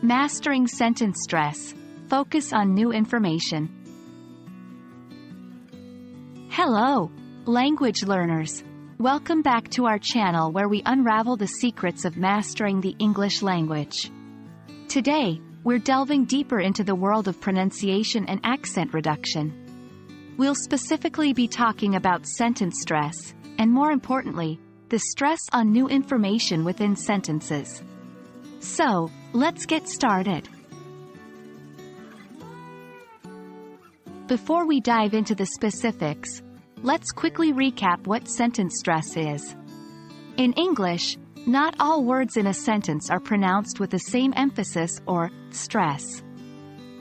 Mastering sentence stress. Focus on new information. Hello, language learners. Welcome back to our channel where we unravel the secrets of mastering the English language. Today, we're delving deeper into the world of pronunciation and accent reduction. We'll specifically be talking about sentence stress, and more importantly, the stress on new information within sentences. So, let's get started. Before we dive into the specifics, let's quickly recap what sentence stress is. In English, not all words in a sentence are pronounced with the same emphasis or stress.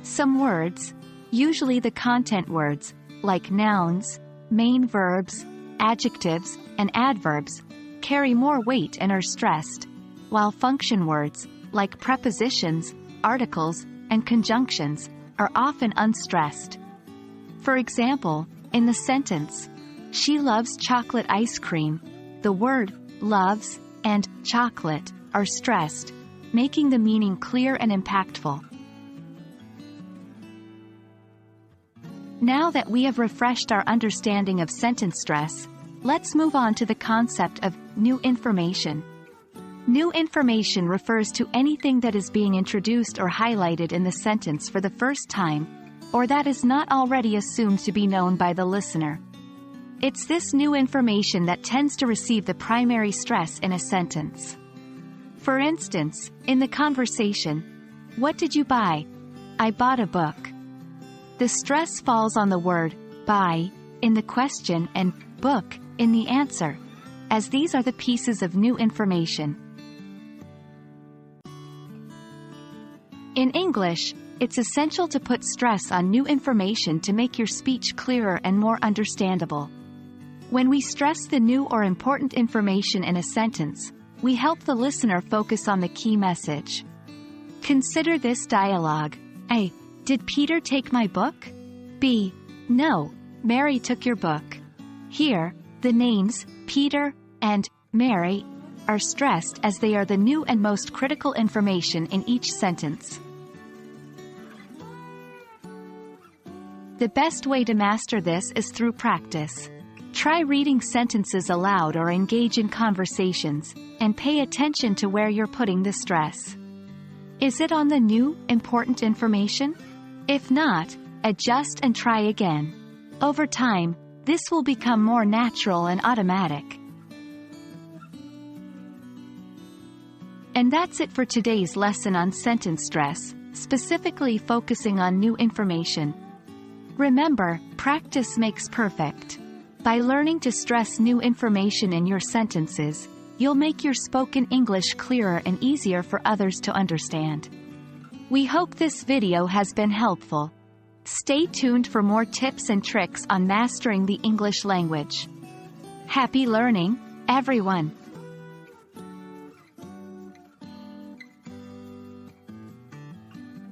Some words, usually the content words, like nouns, main verbs, adjectives, and adverbs, carry more weight and are stressed, while function words, like prepositions, articles, and conjunctions, are often unstressed. For example, in the sentence, "She loves chocolate ice cream," the word loves and chocolate are stressed, making the meaning clear and impactful. Now that we have refreshed our understanding of sentence stress, let's move on to the concept of new information. New information refers to anything that is being introduced or highlighted in the sentence for the first time, or that is not already assumed to be known by the listener. It's this new information that tends to receive the primary stress in a sentence. For instance, in the conversation, "What did you buy?" "I bought a book." The stress falls on the word buy in the question and book in the answer, as these are the pieces of new information. In English, it's essential to put stress on new information to make your speech clearer and more understandable. When we stress the new or important information in a sentence, we help the listener focus on the key message. Consider this dialogue. A. Did Peter take my book? B. No, Mary took your book. Here, the names, Peter and Mary, are stressed as they are the new and most critical information in each sentence. The best way to master this is through practice. Try reading sentences aloud or engage in conversations, and pay attention to where you're putting the stress. Is it on the new, important information? If not, adjust and try again. Over time, this will become more natural and automatic. And that's it for today's lesson on sentence stress, specifically focusing on new information. Remember, practice makes perfect. By learning to stress new information in your sentences, you'll make your spoken English clearer and easier for others to understand. We hope this video has been helpful. Stay tuned for more tips and tricks on mastering the English language. Happy learning, everyone!